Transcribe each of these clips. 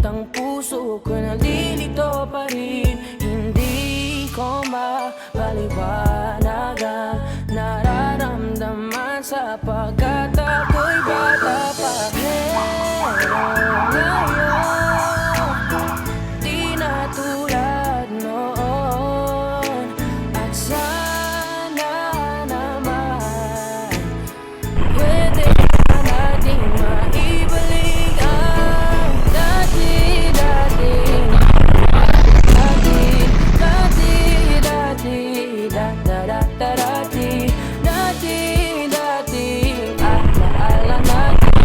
ang puso ko nalilito pa rin. Hindi ko mapaliwanagan nararamdaman sapagkat ako'y bata pa. Pero ngayon di na tulad noon. At sana naman pwede na nating maibalik ang dati-dating alaala natin.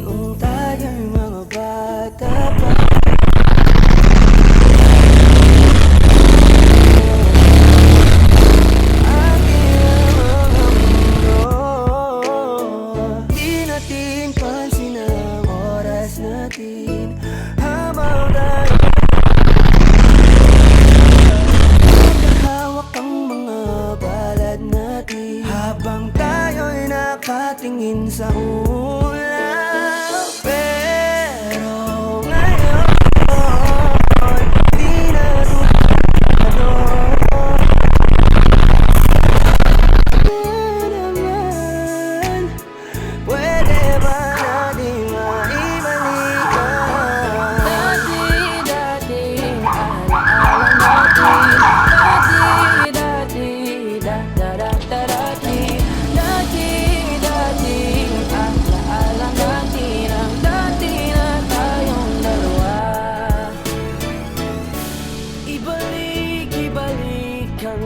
Nung tayo'y mga bata pa, di natin pansin ang oras natin habang tayo hawak ang mga balad natin, habang tayo'y nakatingin sa ulan. Pero ngayon di na tulad naman. Pwede ba nating maibalik ang dati-dating alaala natin? Dati-dating alaala natin. Ang dati na tayong dalawa. Ibalik ang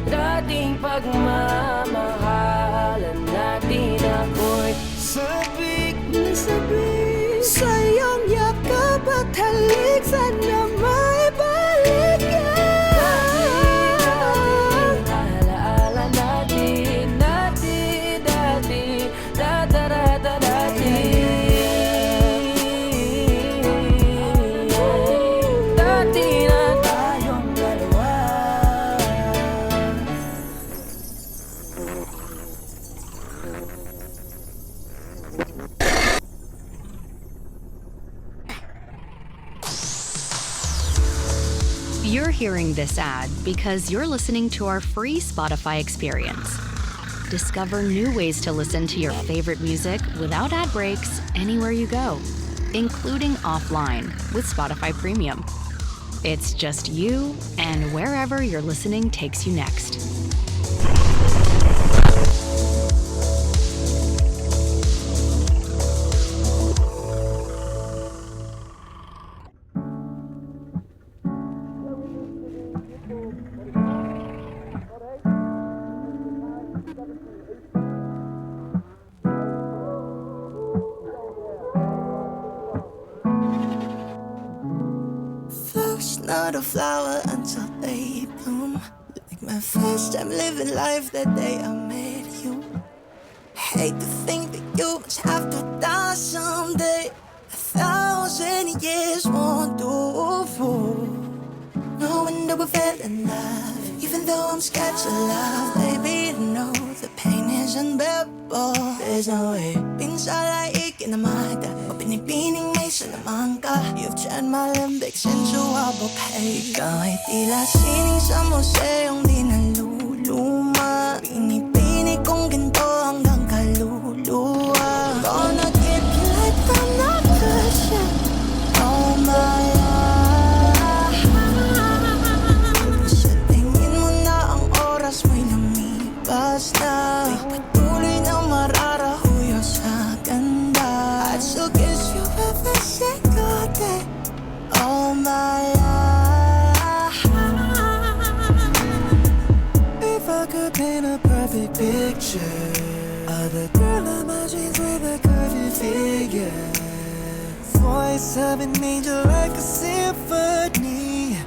dating pagmamahalan natin. Ako'y sabik na sabik sa iyong yakap at halik. Sana maibalik yan. Alaala natin, dati-dati. Dati na tayong dalawa. You're hearing this ad because you're listening to our free Spotify experience. Discover new ways to listen to your favorite music without ad breaks anywhere you go, including offline with Spotify Premium. It's just you and wherever your listening takes you next. Flowers not a flower until they bloom. Like my first time living life that day I met you. Hate to think that you must have to die someday. 1,000 years won't do. Knowing that we fell in love, even though I'm scared to love. Baby, no, the pain is unbearable. There's no way. Pinsalay ikinamada, o pinipining may salamang ka. You've tried my limbic since you are okay. Ikaw ay tila sining sa museong di naluluma. Pinipini kong ginto hanggang kaluluwa. Gonna keep you like I'm not touching. Oh my God. Sa tingin mo na ang oras mo'y lumipas na. Di patuloy na mararahuyo sa ganda. I'd still kiss you every single day. Oh my God. If I could paint a perfect picture of the girl of my dreams with a curvy figure, voice of an angel like a symphony.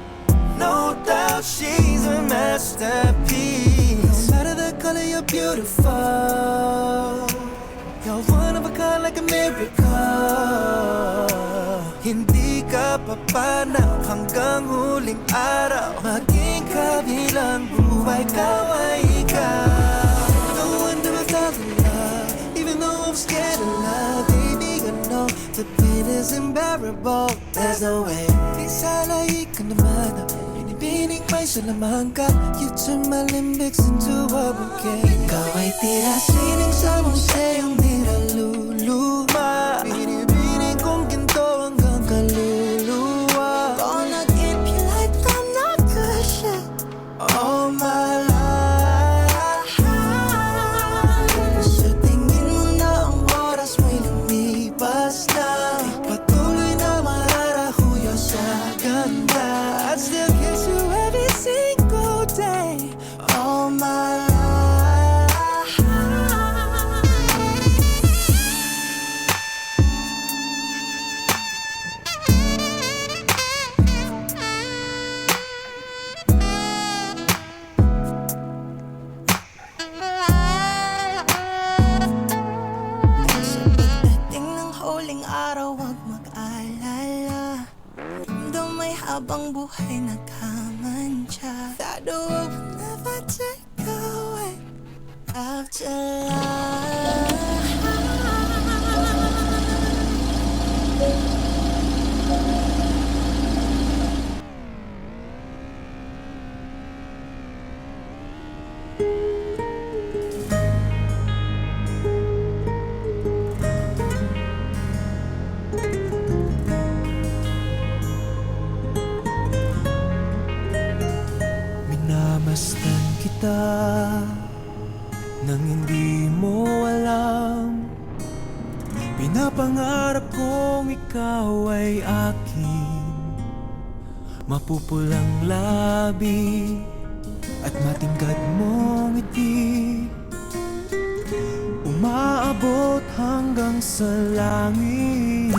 No doubt she's a masterpiece. No matter the color, you're beautiful. You're one of a kind like a miracle. Hindi ka papanaw hanggang huling araw. Maging kabilang buhay, ikaw ay ikaw. is unbearable. There's no way. Isalay ka naman. Binibining may salamang ka. You turn my limbics into a bouquet. Ikaw ay tira sining sa museyong nilululuma. Binibining kong ginto hanggang kaluluwa. Gonna keep you like I'm not good shit all my life. Sa tingin mo na ang oras may lumipas na. Di patuloy na malarahuyo sa ganda. I'd still kiss you every single day all my life. Sa pagdating ng huling araw, huwag mag-alala. Mundo may habang buhay nagkamantya. That the world will never take away after life. Minamasdan kita nang hindi mo alam. Pinapangarap kong ikaw ay akin. Mapupulang labi at matingkad mong ngiti, umaabot hanggang sa langit.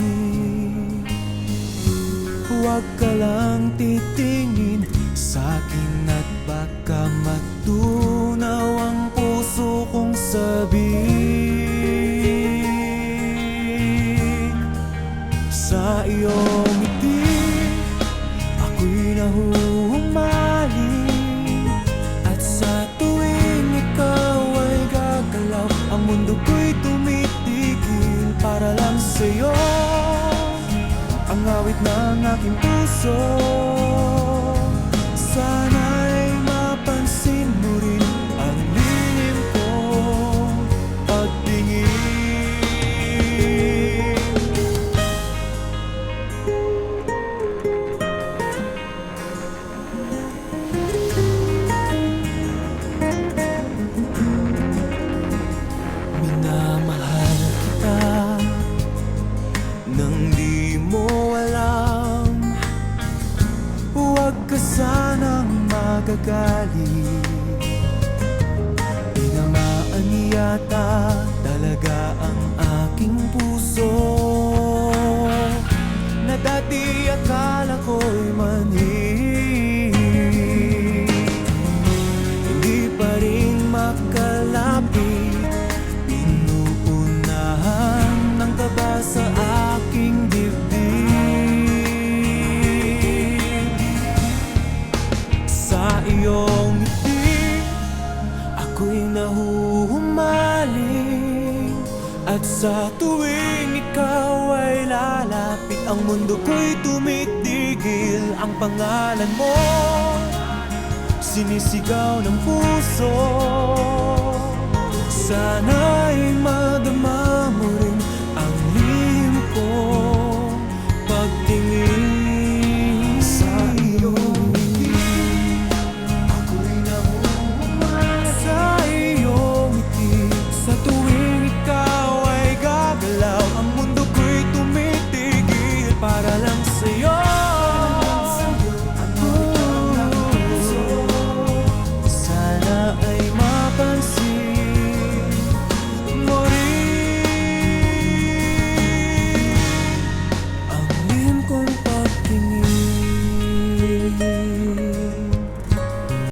Huwag ka lang titingin sa'kin at baka matunaw ang puso kong sabik. Sa iyong ngiti, ako'y nahuhumaling. At sa tuwing ikaw ay gagalaw, ang mundo ko'y tumitigil para lang sa'yo. Ang awit ng aking puso, sana'y mapansin mo rin ang lihim kong pagtingin. Minamahal kita nang di mo alam. Huwag ka sanang magagalit. Tinamaan yata talaga ang aking puso, na dati akala ko'y mani. Hindi pa rin makalapit, inuunahan ng kaba sa aking dibdib. Sa iyong ngiti, ako'y nahuhumaling. At sa tuwing ikaw ay lalapit, ang mundo ko'y tumitigil. Ang pangalan mo, sinisigaw ng puso. Sana